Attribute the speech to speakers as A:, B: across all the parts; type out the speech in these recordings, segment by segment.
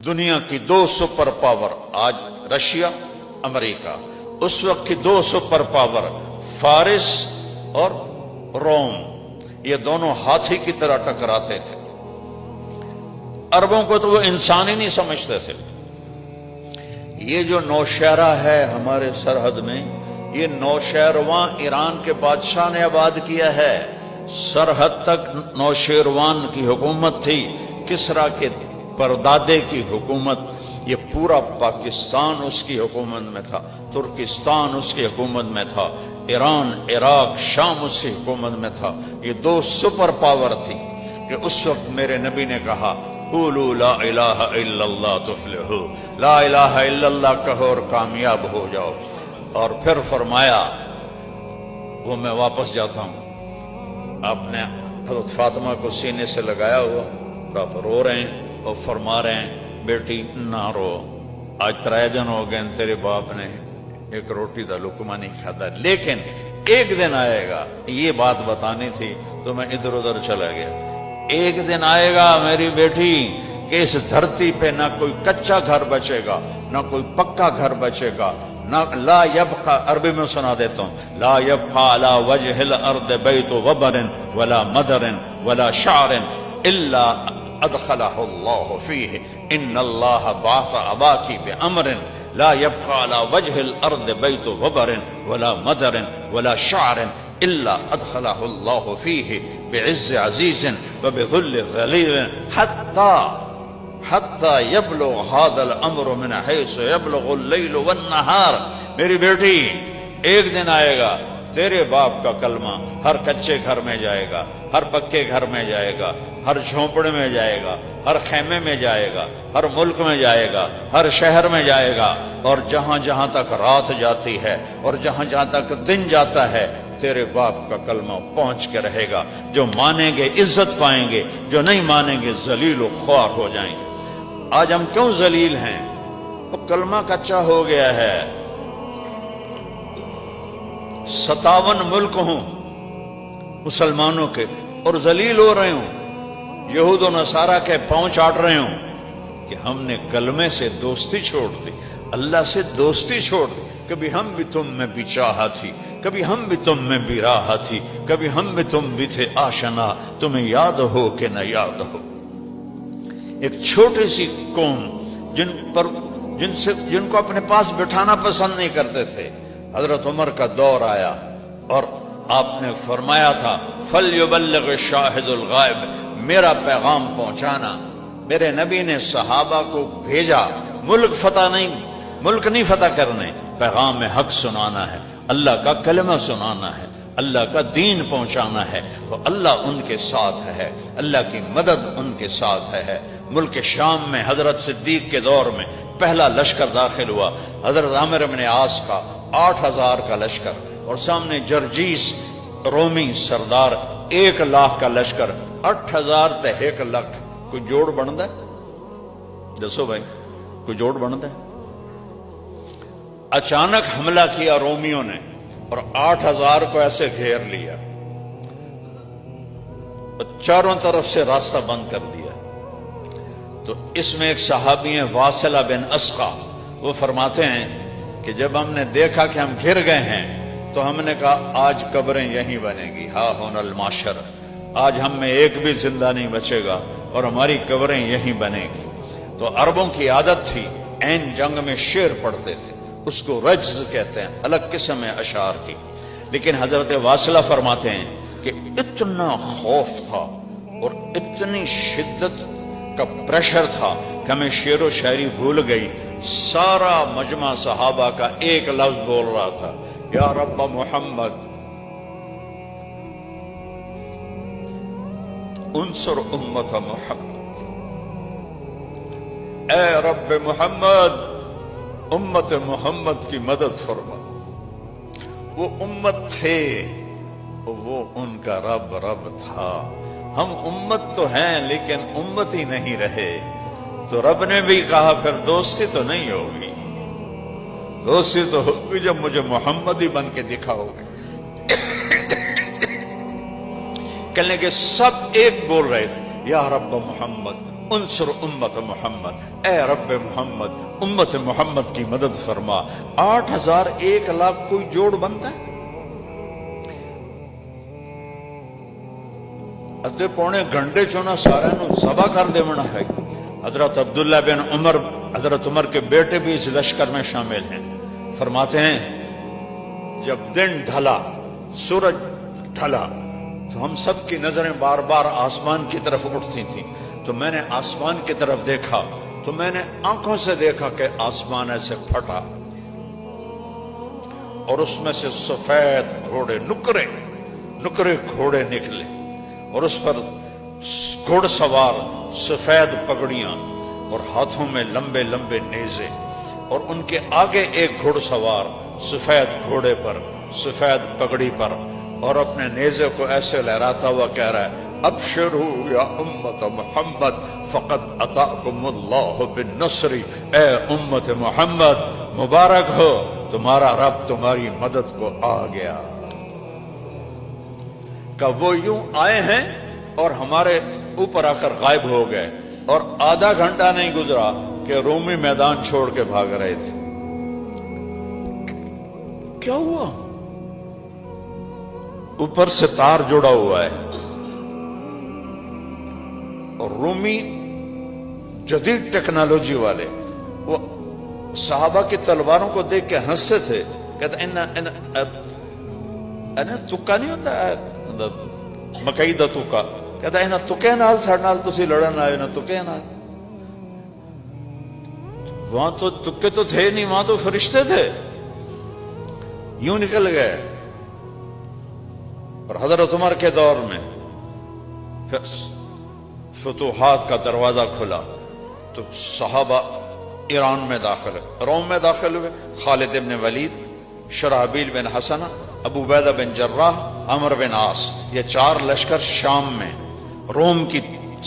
A: دنیا کی دو super power آج رشیا امریکہ، اس وقت کی دو سپر پاور فارس اور روم، یہ دونوں ہاتھی کی طرح ٹکراتے تھے۔ عربوں کو تو وہ انسان ہی نہیں سمجھتے تھے۔ یہ جو نوشہرہ ہے ہمارے سرحد میں، یہ نوشہرواں ایران کے بادشاہ نے آباد کیا ہے۔ سرحد تک نوشہروان کی حکومت تھی، کسریٰ کے پردادے کی حکومت، یہ پورا پاکستان اس کی حکومت میں تھا، ترکستان اس کی حکومت میں تھا، ایران، عراق، شام اس کی حکومت میں تھا۔ یہ دو سپر پاور تھی کہ اس وقت میرے نبی نے کہا قولوا لا الہ الا اللہ تفلحوا، لا الہ الا اللہ کہو اور کامیاب ہو جاؤ۔ اور پھر فرمایا، وہ میں واپس جاتا ہوں، آپ نے حضرت فاطمہ کو سینے سے لگایا ہوا اور آپ رو رہے ہیں اور فرما رہے ہیں بیٹی نہ رو، آج 3 دن ہو گئے تیرے باپ نے ایک روٹی دا لقمہ نہیں کھاتا، لیکن ایک دن آئے گا، یہ بات بتانی تھی تو میں ادھر ادھر چلا گیا۔ ایک دن آئے گا میری بیٹی کہ اس دھرتی پہ نہ کوئی کچا گھر بچے گا، نہ کوئی پکا گھر بچے گا، نہ لا یبقى، عربی میں سنا دیتا ہوں، لا یبقى على وجه الارض بیت وبر ولا مدر ولا شعر الا ادخلہ اللہ فیہ ان اللہ بعث اباکی بامر لا يبقى على وجه الارض بیت وبر ولا مدر ولا شعر الا ادخلہ اللہ فیہ بعز عزیز وبذل ذلیل حتی یبلغ هذا الامر من حیث یبلغ اللیل والنہار۔ میری بیٹی ایک دن آئے گا تیرے باپ کا کلمہ ہر کچے گھر میں جائے گا، ہر پکے گھر میں جائے گا، ہر جھونپڑے میں جائے گا، ہر خیمے میں جائے گا، ہر ملک میں جائے گا، ہر شہر میں جائے گا، اور جہاں جہاں تک رات جاتی ہے اور جہاں جہاں تک دن جاتا ہے تیرے باپ کا کلمہ پہنچ کے رہے گا۔ جو مانیں گے عزت پائیں گے، جو نہیں مانیں گے ذلیل و خوار ہو جائیں گے۔ آج ہم کیوں ذلیل ہیں؟ وہ کلمہ کچا ہو گیا ہے۔ 57 ملک ہوں مسلمانوں کے اور ذلیل ہو رہے ہوں، یہود و نصارہ کے پاؤں چاٹ رہے ہوں کہ ہم نے کلمے سے دوستی چھوڑ دی، اللہ سے دوستی چھوڑ دی۔ کبھی ہم بھی تم میں بھی چاہا تھی، کبھی ہم بھی تم میں بھی راہ تھی، کبھی ہم بھی تم بھی تھے آشنا، تمہیں یاد ہو کہ نہ یاد ہو۔ ایک چھوٹی سی قوم جن کو اپنے پاس بٹھانا پسند نہیں کرتے تھے، حضرت عمر کا دور آیا اور آپ نے فرمایا تھا فَلْيُبَلِّغِ الشَّاهِدُ الْغَائِبِ، میرا پیغام پہنچانا۔ میرے نبی نے صحابہ کو بھیجا، ملک نہیں فتح کرنے، پیغام حق سنانا ہے، اللہ کا کلمہ سنانا ہے، اللہ کا دین پہنچانا ہے۔ تو اللہ ان کے ساتھ ہے، اللہ کی مدد ان کے ساتھ ہے۔ ملک شام میں حضرت صدیق کے دور میں پہلا لشکر داخل ہوا، حضرت عامر بن عاص کا 8000 کا لشکر، اور سامنے جرجیس رومی سردار 1 لاکھ کا لشکر، 8000 تے 1 لاکھ، کوئی جوڑ بنتا ہے؟ دسو بھائی، کوئی جوڑ بنتا ہے؟ اچانک حملہ کیا رومیوں نے اور 8000 کو ایسے گھیر لیا، چاروں طرف سے راستہ بند کر دیا۔ تو اس میں ایک صحابی ہیں واصلہ بن اسقع، وہ فرماتے ہیں کہ جب ہم نے دیکھا کہ ہم گھر گئے ہیں تو ہم نے کہا آج قبریں یہیں بنے گی، ہاں ہون الماشر، آج ہم میں ایک بھی زندہ نہیں بچے گا اور ہماری قبریں یہیں بنے گی۔ تو عربوں کی عادت تھی عین جنگ میں شعر پڑھتے تھے، اس کو رجز کہتے ہیں، الگ قسم ہے اشعار کی۔ لیکن حضرت واصلہ فرماتے ہیں کہ اتنا خوف تھا اور اتنی شدت کا پریشر تھا کہ ہمیں شعر و شاعری بھول گئی۔ سارا مجمع صحابہ کا ایک لفظ بول رہا تھا، یا رب محمد انصر امت محمد، اے رب محمد امت محمد کی مدد فرما۔ وہ امت تھے، وہ ان کا رب تھا۔ ہم امت تو ہیں لیکن امت ہی نہیں رہے، تو رب نے بھی کہا پھر دوستی تو نہیں ہوگی، دوستی تو ہوگی جب مجھے محمد ہی بن کے دکھاؤ گے۔ کہنے کے سب ایک بول رہے تھے، یا رب محمد انصر امت محمد، اے رب محمد امت محمد کی مدد فرما۔ 8,000 1 لاکھ کوئی جوڑ بنتا ہے؟ ادھے پونے گھنٹے چونا سارے نو ذبح کر دے منا ہے۔ حضرت عبداللہ بن عمر، حضرت عمر کے بیٹے بھی اس لشکر میں شامل ہیں، فرماتے ہیں جب دن ڈھلا، سورج ڈھلا، تو ہم سب کی نظریں بار بار آسمان کی طرف اٹھتی تھیں، تو میں نے آسمان کی طرف دیکھا، تو میں نے آنکھوں سے دیکھا کہ آسمان ایسے پھٹا اور اس میں سے سفید گھوڑے، نکرے گھوڑے نکلے، اور اس پر گھوڑ سوار سفید پگڑیاں اور ہاتھوں میں لمبے لمبے نیزے، اور ان کے آگے ایک گھوڑ سوار سفید گھوڑے پر، سفید پگڑی پر، اور اپنے نیزے کو ایسے لہراتا ہوا کہہ رہا ہے ابشروا یا امت محمد فقد اتاکم اللہ بالنصر، اے امت محمد مبارک ہو، تمہارا رب تمہاری مدد کو آ گیا۔ کہ وہ یوں آئے ہیں اور ہمارے اوپر آ کر غائب ہو گئے، اور آدھا گھنٹہ نہیں گزرا کہ رومی میدان چھوڑ کے بھاگ رہے تھے۔ کیا ہوا؟ اوپر سے تار جڑا ہوا ہے، اور رومی جدید ٹیکنالوجی والے وہ صحابہ کی تلواروں کو دیکھ کے ہنستے تھے، کہتے تکا نہیں ہوتا مکئی دا تکا، کہتا ہے تکے نال ساڈے نال تسی لڑن آئے نا تکے نال، وہاں تو تکے تو تھے نہیں، وہاں تو فرشتے تھے، یوں نکل گئے۔ اور حضرت عمر کے دور میں فتوحات کا دروازہ کھلا تو صحابہ ایران میں داخل ہوئے، روم میں داخل ہوئے، خالد بن ولید، شرحبیل بن حسنہ، ابو عبیدہ بن جراح، عمرو بن عاص، یہ 4 لشکر شام میں روم کی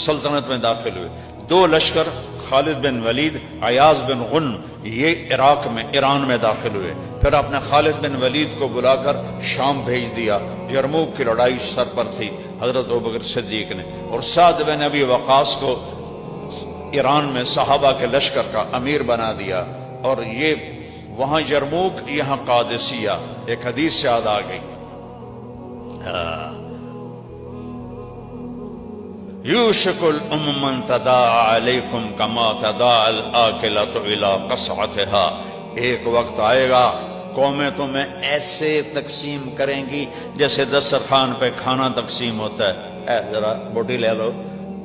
A: سلطنت میں داخل ہوئے۔ 2 لشکر خالد بن ولید، عیاض بن غنم، یہ عراق میں، ایران میں داخل ہوئے۔ پھر آپ نے خالد بن ولید کو بلا کر شام بھیج دیا، یرموک کی لڑائی سر پر تھی حضرت ابوبکر صدیق نے، اور سعد بن ابی وقاص کو ایران میں صحابہ کے لشکر کا امیر بنا دیا، اور یہ وہاں یرموک، یہاں قادسیہ۔ ایک حدیث سے یاد آ گئی، یوشک الامم ان تداعی علیکم کما تداعی الآکلۃ الی قصعتها، ایک وقت آئے گا قومیں تمہیں ایسے تقسیم کریں گی جیسے دسترخوان پہ کھانا تقسیم ہوتا ہے، اے ذرا بوٹی لے لو،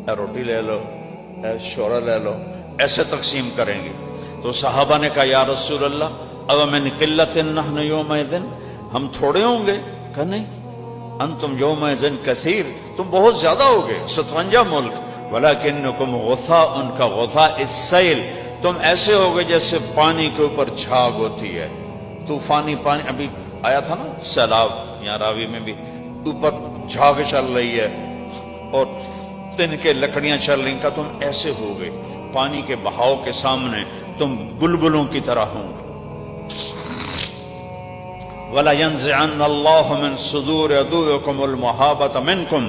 A: اے روٹی لے لو، اے شورا لے لو، ایسے تقسیم کریں گی۔ تو صحابہ نے کہا یا رسول اللہ او من قلت نحن یومئذ، ہم تھوڑے ہوں گے؟ کہا نہیں، انتم یومئذ کثیر، تم بہت زیادہ ہوگے، 57 ملک، ولکنکم غثاء کا غثاء السیل، تم ایسے ہوگے جیسے پانی کے اوپر جھاگ ہوتی ہے، طوفانی پانی، ابھی آیا تھا نا سیلاب، یہاں راوی میں بھی، اوپر جھاگ چل رہی ہے اور تن کے لکڑیاں چل رہی، کا تم ایسے ہوگے، پانی کے بہاؤ کے سامنے تم بلبلوں کی طرح ہوں گے۔ وَلَيَنزِعَنَّ اللَّهُ مِن صُدُورِ عَدُوِّكُمُ الْمَحَابَةَ مِنكُمْ،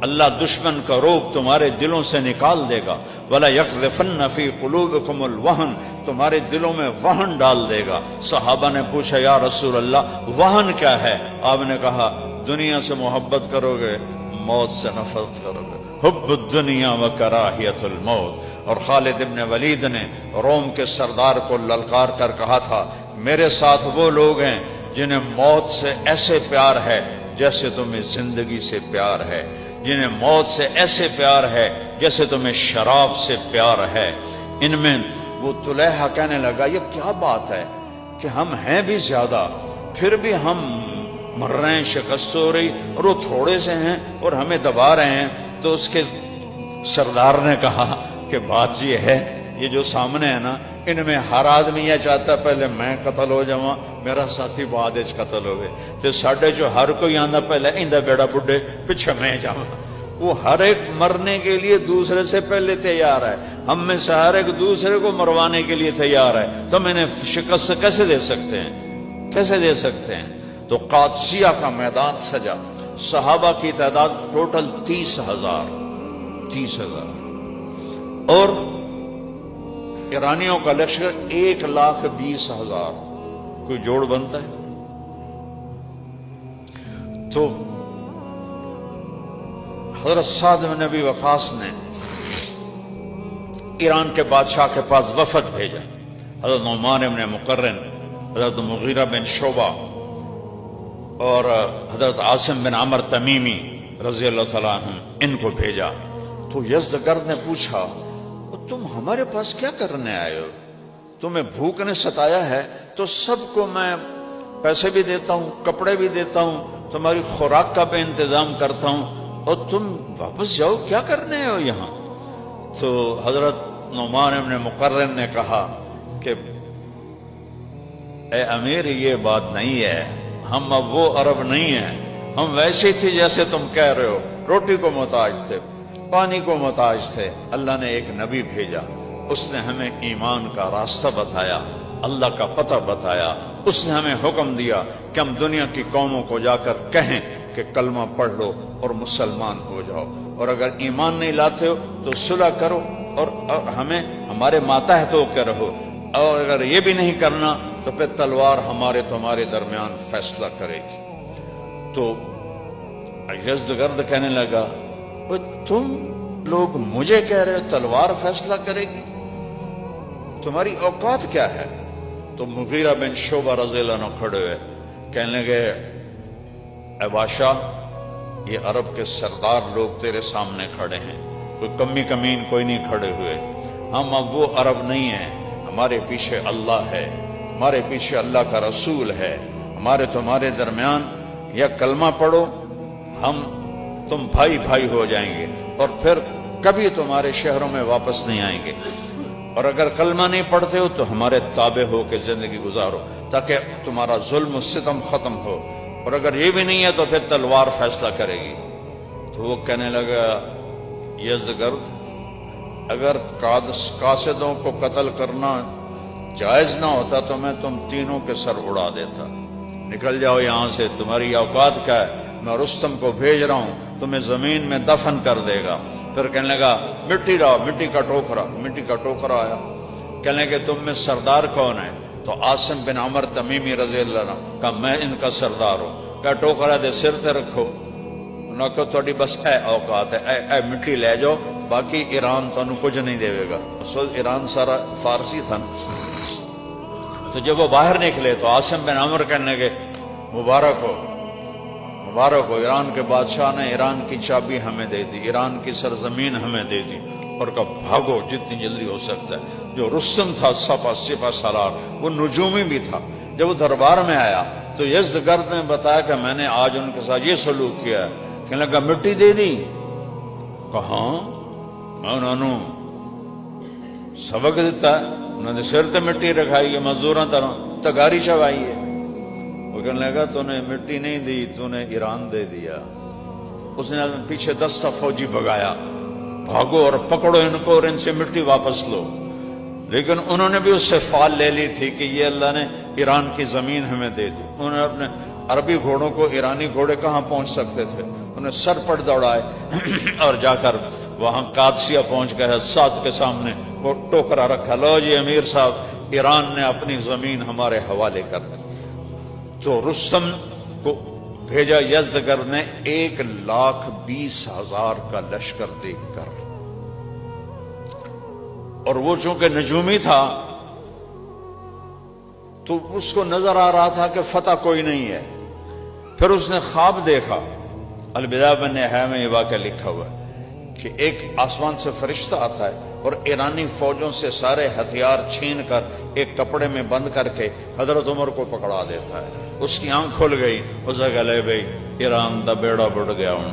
A: اللہ دشمن کا روب تمہارے دلوں سے نکال دے گا۔ وَلَيَقْذِفَنَّ فِي قُلُوبِكُمُ الْوَهْنَ، تمہارے دلوں میں وہن ڈال دے گا۔ صحابہ نے پوچھا یا رسول اللہ وہن کیا ہے؟ آپ نے کہا دنیا سے محبت کرو گے، موت سے نفرت کرو گے، حب الدنیا و کراہیت الموت۔ اور خالد ابن ولید نے روم کے سردار کو للکار کر کہا تھا میرے ساتھ وہ لوگ ہیں جنہیں موت سے ایسے پیار ہے جیسے تمہیں زندگی سے پیار ہے، جنہیں موت سے ایسے پیار ہے جیسے تمہیں شراب سے پیار ہے۔ ان میں وہ طلحہ کہنے لگا یہ کیا بات ہے کہ ہم ہیں بھی زیادہ پھر بھی ہم مر رہے ہیں، شکست ہو رہی، اور وہ تھوڑے سے ہیں اور ہمیں دبا رہے ہیں۔ تو اس کے سردار نے کہا کہ بات یہ ہے، یہ جو سامنے ہے نا، ان میں ہر آدمی یہ چاہتا ہے پہلے میں قتل ہو جاؤں، میرا ساتھی بعد وچ قتل ہوئے، تو ساڈے جو ہر کوئی آندا پہلے ایندا بیڑا بڈھے پیچھے میں جاؤں۔ وہ ہر ایک مرنے کے لیے دوسرے سے پہلے تیار ہے، ہم میں سے ہر ایک دوسرے کو مروانے کے لیے تیار ہے، تو میں نے شکست کیسے دے سکتے ہیں، کیسے دے سکتے ہیں؟ تو قادسیہ کا میدان سجا، صحابہ کی تعداد ٹوٹل 30,000، اور ایرانیوں کا لشکر 1,20,000، کوئی جوڑ بنتا ہے؟ تو حضرت سعد بن ابی وقاص نے ایران کے بادشاہ کے پاس وفد بھیجا، حضرت نعمان بن مقرن، حضرت مغیرہ بن شعبہ اور حضرت عاصم بن عمر تمیمی رضی اللہ تعالیٰ عنہ، ان کو بھیجا۔ تو یزدگرد نے پوچھا تم ہمارے پاس کیا کرنے آئے ہو؟ تمہیں بھوک نے ستایا ہے تو سب کو میں پیسے بھی دیتا ہوں، کپڑے بھی دیتا ہوں، تمہاری خوراک کا بھی انتظام کرتا ہوں، اور تم واپس جاؤ، کیا کرنے ہو یہاں؟ تو حضرت نعمان بن مقرن نے کہا کہ اے امیر، یہ بات نہیں ہے، ہم اب وہ عرب نہیں ہیں، ہم ویسے تھے جیسے تم کہہ رہے ہو، روٹی کو محتاج تھے، پانی کو محتاج تھے۔ اللہ نے ایک نبی بھیجا، اس نے ہمیں ایمان کا راستہ بتایا، اللہ کا پتہ بتایا، اس نے ہمیں حکم دیا کہ ہم دنیا کی قوموں کو جا کر کہیں کہ کلمہ پڑھ لو اور مسلمان ہو جاؤ، اور اگر ایمان نہیں لاتے ہو تو صلح کرو اور ہمیں ہمارے ماتحت ہو کے رہو، اور اگر یہ بھی نہیں کرنا تو پھر تلوار ہمارے تمہارے درمیان فیصلہ کرے گی۔ تو یزدگرد کہنے لگا تم لوگ مجھے کہہ رہے ہو تلوار فیصلہ کرے گی؟ تمہاری اوقات کیا ہے؟ تو مغیرہ بن شعبہ رضی اللہ عنہ کھڑے ہوئے، کہنے لگے اے بادشاہ، یہ عرب کے سردار لوگ تیرے سامنے کھڑے ہیں، کوئی کمی کمین کوئی نہیں کھڑے ہوئے، ہم اب وہ عرب نہیں ہیں، ہمارے پیچھے اللہ ہے، ہمارے پیچھے اللہ کا رسول ہے، ہمارے تمہارے درمیان یا کلمہ پڑھو، تم بھائی بھائی ہو جائیں گے اور پھر کبھی تمہارے شہروں میں واپس نہیں آئیں گے، اور اگر کلمہ نہیں پڑھتے ہو تو ہمارے تابع ہو کے زندگی گزارو تاکہ تمہارا ظلم و ستم ختم ہو، اور اگر یہ بھی نہیں ہے تو پھر تلوار فیصلہ کرے گی۔ تو وہ کہنے لگا یزدگرد، اگر قاصدوں کو قتل کرنا جائز نہ ہوتا تو میں تم تینوں کے سر اڑا دیتا، نکل جاؤ یہاں سے، تمہاری اوقات کیا ہے؟ میں رستم کو بھیج رہا ہوں، تمہیں زمین میں دفن کر دے گا۔ پھر کہنے لگا مٹی لاؤ، مٹی کا ٹوکرا آیا، کہنے لگے تم میں سردار کون ہے؟ تو عاصم بن عمر تمیمی رضی اللہ عنہ کہا میں ان کا سردار ہوں، کہا ٹوکرا دے سر تے رکھو، انہوں نے کہا تھوڑی بس اے اوقات ہے، اے مٹی لے جاؤ، باقی ایران تانوں کچھ نہیں دے گا۔ اصل ایران سارا فارسی تھا۔ تو جب وہ باہر نکلے تو عاصم بن عمر کہنے لگے مبارک ہو ایران کے بادشاہ نے ایران کی چابی ہمیں دے دی، ایران کی سرزمین ہمیں دے دی، اور کہا بھاگو جتنی جلدی ہو سکتا ہے۔ جو رستم تھا سپہ سالار، وہ نجومی بھی تھا، جب وہ دربار میں آیا تو یزدگرد نے بتایا کہ میں نے آج ان کے ساتھ یہ سلوک کیا ہے، کہنے لگا مٹی دے دی، کہاں میں انہوں نے سبق دیتا ہے، انہوں نے سر تے مٹی رکھائی ہے، مزدوراں طرح تگاری چوائی ہے۔ وہ کہنے لگا تو نے مٹی نہیں دی، تو نے ایران دے دیا۔ اس نے پیچھے 10 فوجی بگایا، بھاگو اور پکڑو ان کو اور ان سے مٹی واپس لو۔ لیکن انہوں نے بھی اس سے فال لے لی تھی کہ یہ اللہ نے ایران کی زمین ہمیں دے دی۔ انہوں نے اپنے عربی گھوڑوں کو، ایرانی گھوڑے کہاں پہنچ سکتے تھے، انہیں سر پٹ دوڑائے اور جا کر وہاں قادسیہ پہنچ گئے، ساتھ کے سامنے وہ ٹوکرا رکھا، لو جی امیر صاحب، ایران نے اپنی زمین ہمارے حوالے کر دی۔ تو رستم کو بھیجا یزدگرد نے 1,20,000 کا لشکر دیکھ کر، اور وہ چونکہ نجومی تھا تو اس کو نظر آ رہا تھا کہ فتح کوئی نہیں ہے۔ پھر اس نے خواب دیکھا، البدایہ والنہایہ میں یہ واقعہ لکھا ہوا ہے کہ ایک آسمان سے فرشتہ آتا ہے اور ایرانی فوجوں سے سارے ہتھیار چھین کر ایک کپڑے میں بند کر کے حضرت عمر کو پکڑا دیتا ہے۔ اس کی آنکھ کھل گئی، اس نے کہا لے بھائی ایران دا بیڑا بڑھ گیا ہوں۔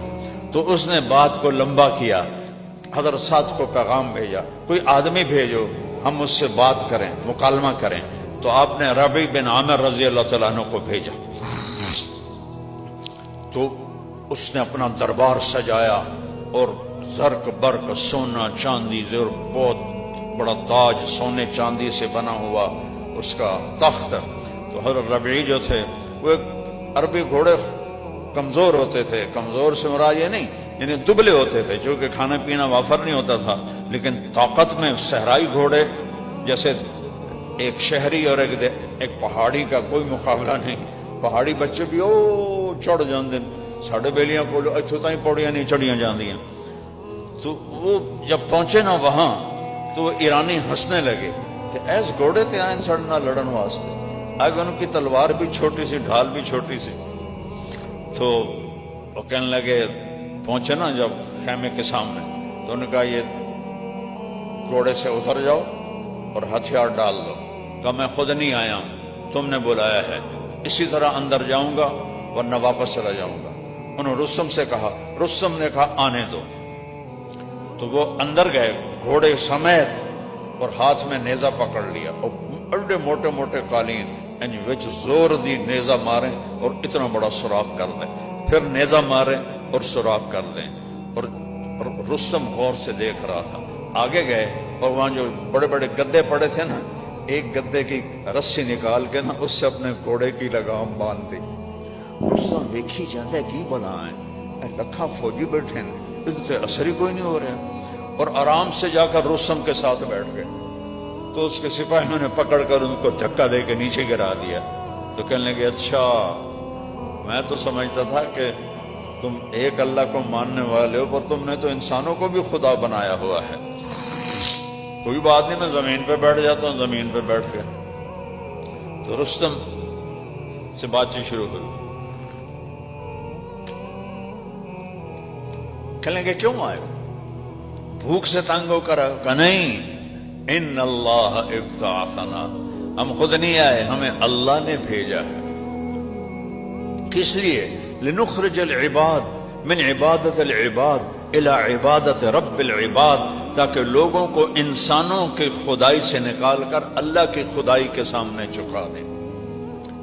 A: تو اس نے بات کو لمبا کیا، حضرت سعد کو پیغام بھیجا، کوئی آدمی بھیجو ہم اس سے بات کریں، مکالمہ کریں۔ تو آپ نے ربیع بن عامر رضی اللہ تعالیٰ عنہ کو بھیجا، تو اس نے اپنا دربار سجایا اور زرق برق، سونا چاندی، اور بہت بڑا تاج سونے چاندی سے بنا ہوا اس کا تخت۔ تو حضرت ربیع جو تھے وہ ایک عربی گھوڑے کمزور ہوتے تھے، کمزور سے مراد یہ نہیں یعنی دبلے ہوتے تھے، چونکہ کھانا پینا وافر نہیں ہوتا تھا، لیکن طاقت میں صحرائی گھوڑے جیسے ایک شہری اور ایک پہاڑی کا کوئی مقابلہ نہیں. پہاڑی بچے بھی چڑھ جاندے ساڈے بیلیاں کو اتوں تائیں پوڑیاں نہیں چڑھیاں جاندیاں. تو وہ جب پہنچے نا وہاں تو وہ ایرانی ہنسنے لگے کہ ایس گھوڑے تے آئیں ساڈے نال لڑن واسطے. آگے ان کی تلوار بھی چھوٹی سی, ڈھال بھی چھوٹی سی. تو وہ کہنے لگے, پہنچے نا جب خیمے کے سامنے تو انہوں نے کہا یہ گھوڑے سے اتر جاؤ اور ہتھیار ڈال دو. کہا میں خود نہیں آیا ہوں, تم نے بلایا ہے, اسی طرح اندر جاؤں گا ورنہ واپس چلا جاؤں گا. انہوں نے رستم سے کہا, رستم نے کہا آنے دو. تو وہ اندر گئے گھوڑے سمیت اور ہاتھ میں نیزہ پکڑ لیا اور بڑے موٹے موٹے قالین وچ زور دی نیزہ ماریں اور اتنا بڑا سوراخ کر دیں, پھر نیزہ ماریں اور سوراخ کر دیں. اور رستم غور سے دیکھ رہا تھا. آگے گئے اور وہاں جو بڑے بڑے گدے پڑے تھے نا, ایک گدے کی رسی نکال کے نا اس سے اپنے گھوڑے کی لگام باندھ دی. رستم ویکھی جاندے کی بلا ہے, لکھاں فوجی بیٹھے ہیں, ادھر سے اثر ہی کوئی نہیں ہو رہا. اور آرام سے جا کر رستم کے ساتھ بیٹھ گئے. تو اس کے سپاہیوں نے پکڑ کر ان کو دھکا دے کے نیچے گرا دیا. تو کہنے لگے اچھا میں تو سمجھتا تھا کہ تم ایک اللہ کو ماننے والے ہو, پر تم نے تو انسانوں کو بھی خدا بنایا ہوا ہے. کوئی بات نہیں, میں زمین پہ بیٹھ جاتا ہوں. زمین پہ بیٹھ کے تو رستم سے بات چیت شروع ہوئی. کہنے لگے کیوں آئے ہو, بھوک سے تنگ ہو کر؟ کہ نہیں, ان اللہ ابتعثنا, ہم خود نہیں آئے, ہمیں اللہ نے بھیجا ہے. کس لیے؟ لنخرج العباد من عبادت العباد الى عبادت رب العباد, تاکہ لوگوں کو انسانوں کی خدائی سے نکال کر اللہ کی خدائی کے سامنے چکا دیں.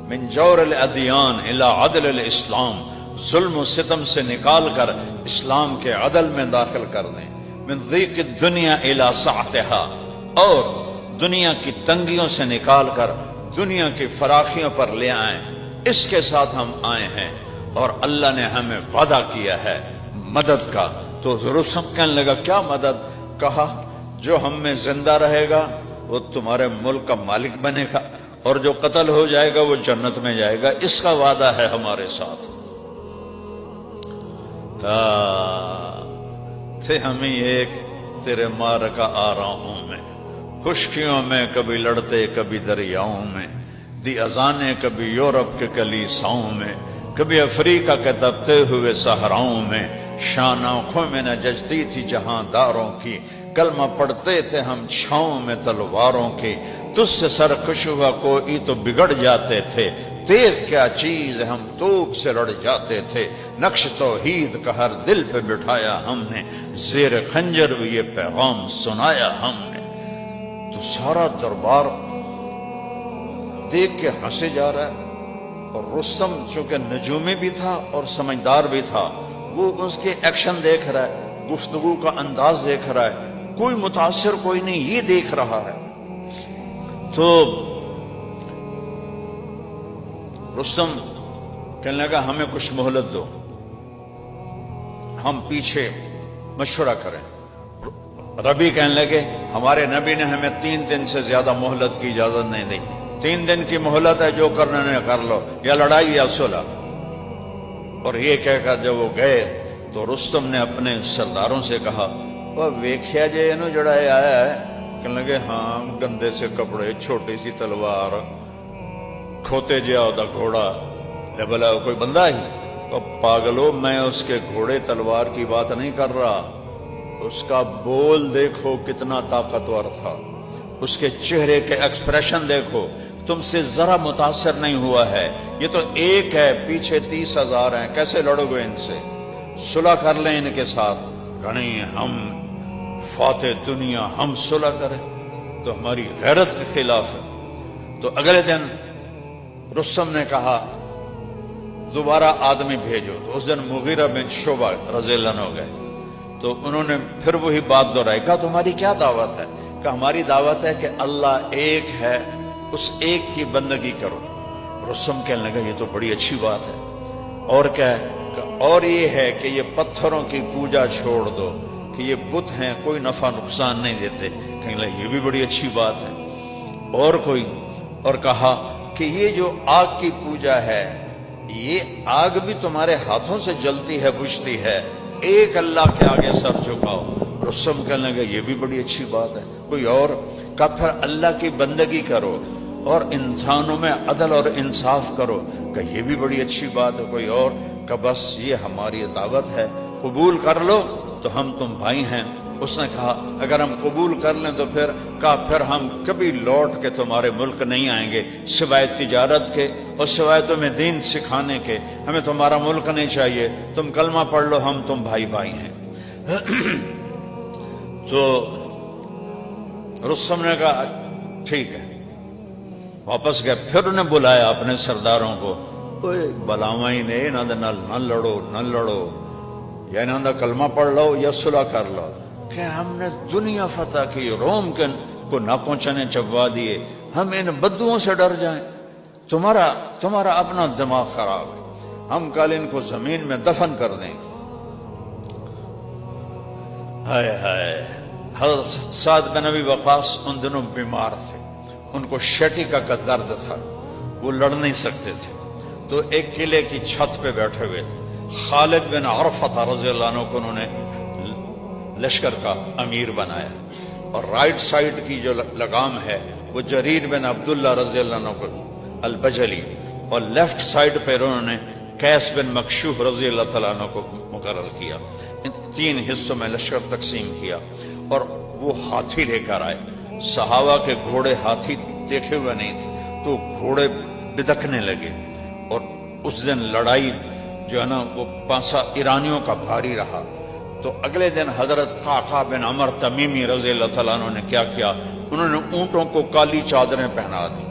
A: من جور الادیان الى عدل الاسلام, ظلم و ستم سے نکال کر اسلام کے عدل میں داخل کر دیں. من ضیق الدنیا الى سعتها, اور دنیا کی تنگیوں سے نکال کر دنیا کی فراخیوں پر لے آئیں. اس کے ساتھ ہم آئے ہیں اور اللہ نے ہمیں وعدہ کیا ہے مدد کا. تو رستم کہنے لگا کیا مدد؟ کہا جو ہم میں زندہ رہے گا وہ تمہارے ملک کا مالک بنے گا, اور جو قتل ہو جائے گا وہ جنت میں جائے گا. اس کا وعدہ ہے ہمارے ساتھ. تھے ہمیں ایک تیرے مارکا آراؤں میں, خشکیوں میں کبھی لڑتے کبھی دریاؤں میں, دی اذانیں کبھی یورپ کے کلیساؤں میں, کبھی افریقہ کے تپتے ہوئے صحراؤں میں. شان آنکھوں میں نہ ججتی تھی جہاں داروں کی, کلمہ پڑھتے تھے ہم چھاؤں میں تلواروں کی. تجھ سے سرکش ہوا کوئی تو بگڑ جاتے تھے, تیغ کیا چیز ہم توپ سے لڑ جاتے تھے. نقش توحید کا ہر دل پہ بٹھایا ہم نے, زیر خنجر بھی یہ پیغام سنایا ہم نے. تو سارا دربار دیکھ کے ہنسے جا رہا ہے, اور رستم چونکہ نجومی بھی تھا اور سمجھدار بھی تھا, وہ اس کے ایکشن دیکھ رہا ہے, گفتگو کا انداز دیکھ رہا ہے. کوئی متاثر کوئی نہیں, یہ دیکھ رہا ہے. تو رستم کہنے لگا ہمیں کچھ مہلت دو, ہم پیچھے مشورہ کریں. ربی کہنے لگے ہمارے نبی نے ہمیں 3 دن سے زیادہ مہلت کی اجازت نہیں دی. 3 دن کی مہلت ہے, جو کرنا ہے کر لو, یا لڑائی یا صلح. اور یہ کہہ کر جب وہ گئے تو رستم نے اپنے سرداروں سے کہا وہ ویکھیا جے انہوں جڑا آیا ہے. کہنے لگے ہاں, گندے سے کپڑے, چھوٹی سی تلوار, کھوتے جیا ہوتا گھوڑا, بلا کوئی بندہ ہی. تو پاگلو, میں اس کے گھوڑے تلوار کی بات نہیں کر رہا, اس کا بول دیکھو کتنا طاقتور تھا, اس کے چہرے کے ایکسپریشن دیکھو, تم سے ذرا متاثر نہیں ہوا ہے. یہ تو ایک ہے, پیچھے 30,000 ہیں, کیسے لڑو گے ان سے؟ صلح کر لیں ان کے ساتھ. نہیں, ہم فاتح دنیا, ہم صلح کریں تو ہماری غیرت کے خلاف ہے. تو اگلے دن رستم نے کہا دوبارہ آدمی بھیجو. تو اس دن مغیرہ بن شعبہ رضی اللہ عنہ ہو گئے. تو انہوں نے پھر وہی بات دہرائی. کہا تمہاری کیا دعوت ہے؟ کہ ہماری دعوت ہے کہ اللہ ایک ہے, اس ایک کی بندگی کرو. رستم کہنے لگا یہ تو بڑی اچھی بات ہے. اور کیا ہے؟ اور یہ ہے کہ یہ پتھروں کی پوجا چھوڑ دو, کہ یہ بت ہیں کوئی نفع نقصان نہیں دیتے، کہیں لگا یہ بھی بڑی اچھی بات ہے. اور کوئی اور کہا کہ یہ جو آگ کی پوجا ہے، یہ آگ بھی تمہارے ہاتھوں سے جلتی ہے بجھتی ہے، ایک اللہ کے آگے سر جھکاؤ. رستم کہنے لگا یہ بھی بڑی اچھی بات ہے. کوئی اور کہا پھر اللہ کی بندگی کرو اور انسانوں میں عدل اور انصاف کرو، کہ یہ بھی بڑی اچھی بات ہے. کوئی اور کہ بس یہ ہماری دعوت ہے، قبول کر لو تو ہم تم بھائی ہیں. اس نے کہا اگر ہم قبول کر لیں تو پھر ہم کبھی لوٹ کے تمہارے ملک نہیں آئیں گے سوائے تجارت کے اور سوائے تمہیں دین سکھانے کے. ہمیں تمہارا ملک نہیں چاہیے، تم کلمہ پڑھ لو، ہم تم بھائی بھائی ہیں. تو رستم نے کہا ٹھیک ہے، واپس گئے. پھر انہیں بلایا اپنے سرداروں کو، بلاواں ہی نے نہ لڑو یا انہوں نے کلمہ پڑھ لو یا صلح کر لو، کہ ہم نے دنیا فتح کی، روم کو نہ پہنچانے چبوا دیے، ہم ان بدوؤں سے ڈر جائیں؟ تمہارا اپنا دماغ خراب ہے، ہم کل ان کو زمین میں دفن کر دیں. ہائے ہائے. حضرت سعد بن ابی وقاص ان دنوں بیمار تھے، ان کو شٹیکا کا درد تھا، وہ لڑ نہیں سکتے تھے. تو ایک قلعے کی چھت پہ بیٹھے ہوئے تھے. خالد بن عرفہ رضی اللہ عنہ کو انہوں نے لشکر کا امیر بنایا، اور رائٹ سائڈ کی جو لگام ہے وہ جریر بن عبداللہ رضی اللہ عنہ کو البجلی، اور لیفٹ سائڈ پہ انہوں نے قیس بن مکشوح رضی اللہ تعالیٰ عنہ کو مقرر کیا. ان 3 حصوں میں لشکر تقسیم کیا، اور وہ ہاتھی لے کر آئے. صحابہ کے گھوڑے ہاتھی دیکھے ہوئے نہیں تھے تو گھوڑے بدکنے لگے، اور اس دن لڑائی جو ہے نا وہ پانسا ایرانیوں کا بھاری رہا. تو اگلے دن حضرت قعقاع بن عمر تمیمی رضی اللہ تعالیٰ عنہ نے کیا کیا، انہوں نے اونٹوں کو کالی چادریں پہنا دی.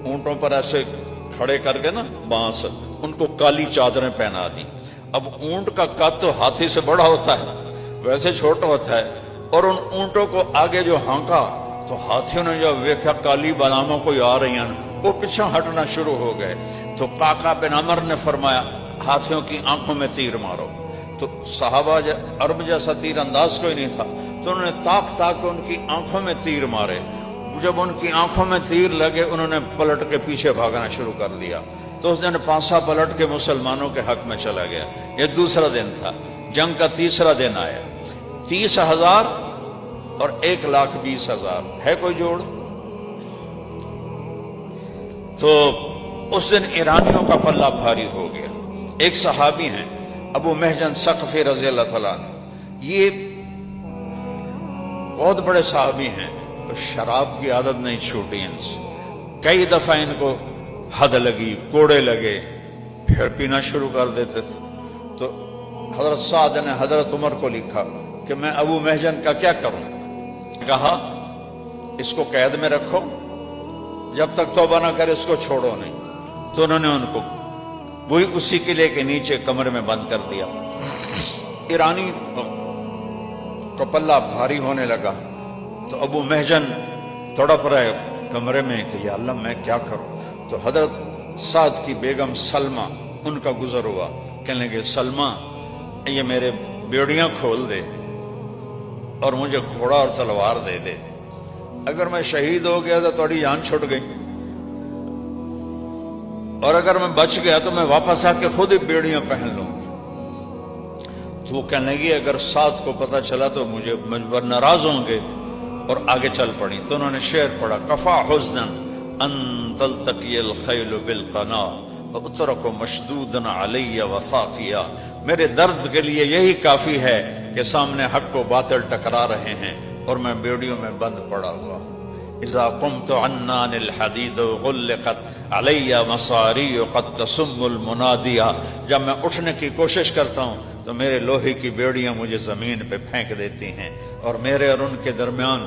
A: اونٹوں پر ایسے کھڑے کر کے نا بانس، ان کو کالی چادریں پہنا دی. اب اونٹ کا قد تو ہاتھی سے بڑا ہوتا ہے، ویسے چھوٹا ہوتا ہے، اور ان اونٹوں کو آگے جو ہانکا تو ہاتھیوں نے جو ویکھا کالی باداموں کوئی آ رہی ہیں، وہ پیچھے ہٹنا شروع ہو گئے. تو قعقاع بن عمر نے فرمایا ہاتھیوں کی آنکھوں میں تیر مارو. تو صحابہ عرب جیسا تیر انداز کوئی نہیں تھا، تو انہوں نے تاک ان کی آنکھوں میں تیر مارے. جب ان کی آنکھوں میں تیر لگے انہوں نے پلٹ کے پیچھے بھاگنا شروع کر دیا. تو اس دن پانسا پلٹ کے مسلمانوں کے حق میں چلا گیا. یہ دوسرا دن تھا. جنگ کا تیسرا دن آیا. 30,000 اور 1,20,000 ہے کوئی جوڑ. تو اس دن ایرانیوں کا پلہ بھاری ہو گیا. ایک صحابی ہیں ابو محجن ثقفی رضی اللہ تعالیٰ عنہ، یہ بہت بڑے صحابی ہیں، تو شراب کی عادت نہیں چھوٹی ان سے. کئی دفعہ ان کو حد لگی، کوڑے لگے، پھر پینا شروع کر دیتے تھے. تو حضرت سعد نے حضرت عمر کو لکھا کہ میں ابو محجن کا کیا کروں. کہا اس کو قید میں رکھو، جب تک توبہ نہ کرے اس کو چھوڑو نہیں. تو انہوں نے ان کو وہی اسی قلعے کے نیچے کمرے میں بند کر دیا. ایرانی کو پلہ بھاری ہونے لگا تو ابو محجن تڑپ رہے کمرے میں کہ یا اللہ میں کیا کروں. تو حضرت سعد کی بیگم سلمہ ان کا گزر ہوا. کہنے لگے سلمہ یہ میرے بیڑیاں کھول دے اور مجھے گھوڑا اور تلوار دے دے، اگر میں شہید ہو گیا تو تھوڑی جان چھوٹ گئی، اور اگر میں بچ گیا تو میں واپس آ کے خود ہی بیڑیاں پہن لوں گی. تو وہ کہنے لگی اگر سعد کو پتہ چلا تو مجھے مجبور ناراض ہوں گے، اور آگے چل پڑی. تو انہوں نے شعر پڑھا کفا حزنا ان تلتقی الخیل بالقنا اترک مشدودا علی وثاقیا. میرے درد کے لیے یہی کافی ہے کہ سامنے حق و باطل ٹکرا رہے ہیں اور میں بیڑیوں میں بند پڑا ہوا. اذا قمت عنان الحدید غلقت علی مصاری قد تسم المنادیا. جب میں اٹھنے کی کوشش کرتا ہوں تو میرے لوہے کی بیڑیاں مجھے زمین پہ پھینک دیتی ہیں، اور میرے اور ان کے درمیان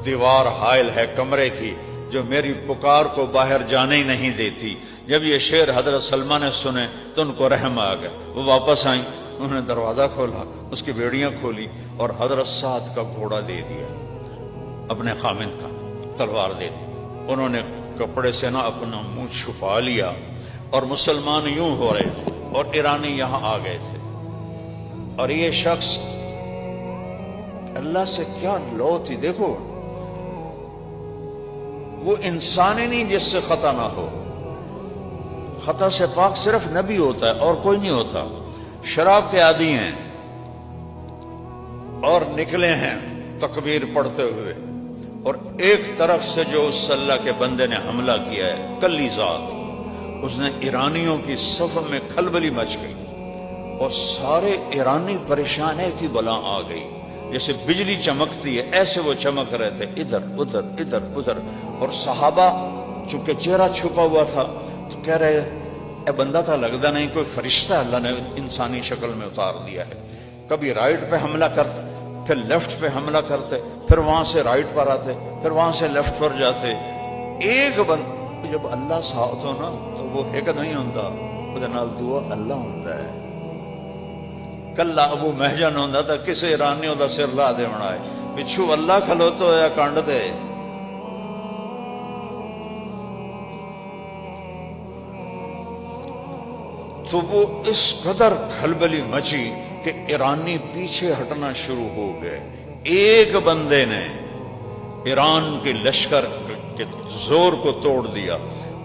A: دیوار حائل ہے کمرے کی جو میری پکار کو باہر جانے ہی نہیں دیتی. جب یہ شعر حضرت سلمہ نے سنے تو ان کو رحم آ گیا. وہ واپس آئیں، انہوں نے دروازہ کھولا، اس کی بیڑیاں کھولی اور حضرت سعد کا گھوڑا دے دیا، اپنے خامند کا تلوار دے دی. انہوں نے کپڑے سے نہ اپنا منہ چھپا لیا، اور مسلمان یوں ہو رہے تھے اور ایرانی یہاں آ گئے تھے. اور یہ شخص اللہ سے کیا لو تھی. دیکھو وہ انسان ہی نہیں جس سے خطا نہ ہو. خطا سے پاک صرف نبی ہوتا ہے اور کوئی نہیں ہوتا. شراب کے عادی ہیں اور نکلے ہیں تکبیر پڑھتے ہوئے، اور ایک طرف سے جو اس اللہ کے بندے نے حملہ کیا ہے کلی ذات، اس نے ایرانیوں کی صف میں کھلبلی مچ گئی اور سارے ایرانی پریشان ہے کہ بلا آ گئی. جیسے بجلی چمکتی ہے ایسے وہ چمک رہے تھے، ادھر ادھر ادھر ادھر. اور صحابہ چونکہ چہرہ چھپا ہوا تھا تو کہہ رہے اے بندہ تھا لگتا نہیں کوئی فرشتہ اللہ نے انسانی شکل میں اتار دیا ہے. کبھی رائٹ پہ حملہ کرتے، پھر لیفٹ پہ حملہ کرتے، پھر وہاں سے رائٹ پر آتے، پھر وہاں سے لیفٹ پر جاتے. ایک بند جب اللہ ساتھ ہو نا تو وہ ایک نہیں ہوتا، وہ نال دعا اللہ ہوتا ہے. کلا ابو محجن ہوتا تھا کسے ایرانی ہوتا سر لا دے بنائے پچھو اللہ کھلوتو یا کانڈ دے. تو وہ اس قدر کھلبلی مچی کہ ایرانی پیچھے ہٹنا شروع ہو گئے. ایک بندے نے ایران کے لشکر کے زور کو توڑ دیا،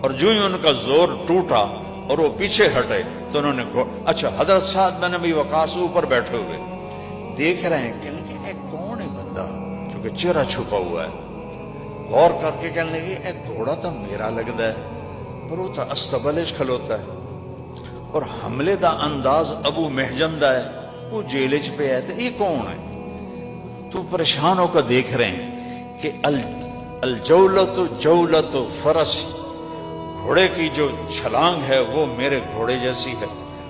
A: اور جو ہی ان کا زور ٹوٹا اور وہ پیچھے ہٹے تو انہوں نے اچھا حضرت سعد بن ابی وقاص اوپر بیٹھے ہوئے دیکھ رہے ہیں. کہنے لگے اے کون ہے بندہ کیونکہ چہرہ چھپا ہوا ہے. غور کر کے کہنے لگے اے گھوڑا تو میرا لگتا ہے پر وہ تو استبلش کھلوتا ہے، اور حملے دا انداز ابو محجن دا ہے، وہ جیلج پہ آئے تھے، یہ کون ہے؟ تو پریشان ہو کر دیکھ رہے ہیں کہ الجولت جولت فرس، گھوڑے کی جو چھلانگ ہے وہ میرے گھوڑے جیسی ہے.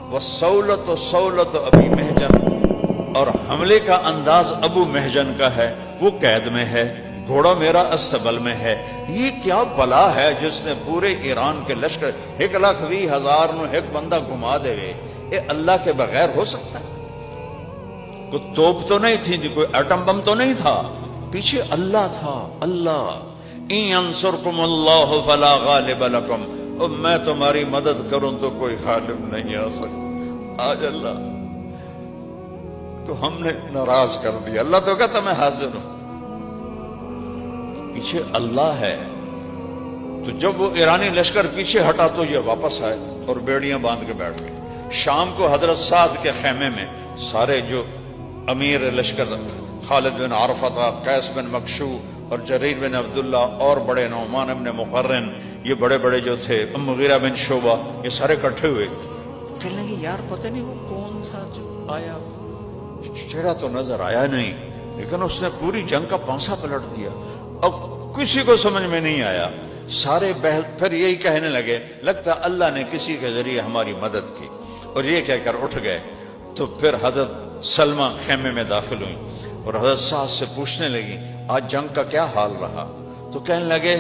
A: وہ سولت سولت ابی محجن، اور حملے کا انداز ابو محجن کا ہے، وہ قید میں ہے، گھوڑا میرا استبل میں ہے. یہ کیا بلا ہے جس نے پورے ایران کے لشکر 1,20,000 نو ایک بندہ گھما دے گئے. یہ اللہ کے بغیر ہو سکتا ہے؟ کوئی توپ تو نہیں تھی، کوئی ایٹم بم تو نہیں تھا، پیچھے اللہ تھا. اللہ ان ینصرکم اللہ فلا غالب لکم، اور میں تمہاری مدد کروں تو کوئی غالب نہیں آ سکتا. آج اللہ کو ہم نے ناراض کر دیا. اللہ تو کہتا میں حاضر ہوں، پیچھے اللہ ہے. تو جب وہ ایرانی لشکر پیچھے ہٹا تو یہ واپس آئے اور بیڑیاں باندھ کے بیٹھ گئے. شام کو حضرت سعد کے خیمے میں سارے جو امیر لشکر خالد بن عرفہ، قیس بن مکشو اور جریر بن عبداللہ اور بڑے نعمان بن مقرن، یہ بڑے بڑے جو تھے، مغیرہ بن شعبہ، یہ سارے اکٹھے ہوئے. کہنے لگے یار پتہ نہیں وہ کون تھا جو آیا، چہرہ تو نظر آیا نہیں لیکن اس نے پوری جنگ کا پانسا پلٹ دیا. اب کسی کو سمجھ میں نہیں آیا. سارے پھر یہی کہنے لگے لگتا اللہ نے کسی کے ذریعے ہماری مدد کی، اور یہ کہہ کر اٹھ گئے. تو پھر حضرت سلمہ خیمے میں داخل ہوئی اور حضرت سعد سے پوچھنے لگی آج جنگ کا کیا حال رہا. تو کہنے لگے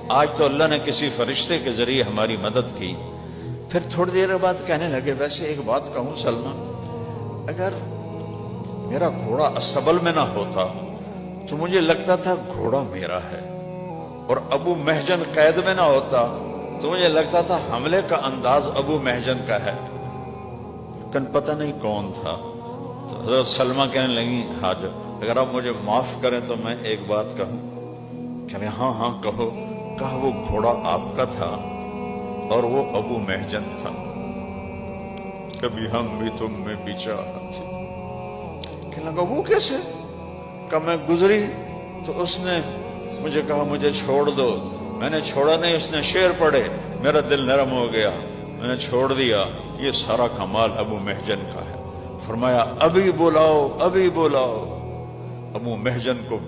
A: آج تو اللہ نے کسی فرشتے کے ذریعے ہماری مدد کی. پھر تھوڑی دیر بعد کہنے لگے ویسے ایک بات کہوں سلمہ، اگر میرا گھوڑا استبل میں نہ ہوتا تو مجھے لگتا تھا گھوڑا میرا ہے، اور ابو محجن قید میں نہ ہوتا تو مجھے لگتا تھا حملے کا انداز ابو محجن کا ہے، لیکن پتہ نہیں کون تھا. تو حضرت سلمہ کہنے لگی حاضر، اگر آپ مجھے معاف کریں تو میں ایک بات کہوں. کہنے ہاں ہاں کہو. کہا وہ گھوڑا آپ کا تھا اور وہ ابو محجن تھا، کبھی ہم بھی تم میں بچا تھے. کہنے لگا وہ کیسے؟ کہ میں گزری تو اس نے مجھے کہا مجھے چھوڑ دو. میں نے چھوڑا نہیں، اس نے شعر پڑھے، میرا دل نرم ہو گیا، میں نے چھوڑ دیا. یہ سارا کمال ابو محجن کا ہے. فرمایا ابھی بلاؤ ابھی بلاؤ. ابو محجن کو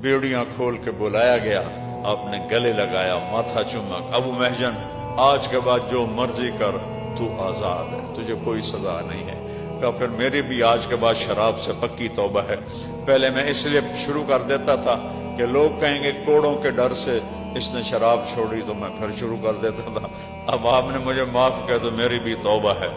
A: بیڑیاں کھول کے بلایا گیا. آپ نے گلے لگایا، ماتھا چوما. ابو محجن آج کے بعد جو مرضی کر، تو آزاد ہے، تجھے کوئی سزا نہیں ہے. کہا پھر میری بھی آج کے بعد شراب سے پکی توبہ ہے. پہلے میں اس لیے شروع کر دیتا تھا کہ لوگ کہیں گے کوڑوں کے ڈر سے اس نے شراب چھوڑی، تو میں پھر شروع کر دیتا تھا. اب آپ نے مجھے معاف کیا تو میری بھی توبہ ہے.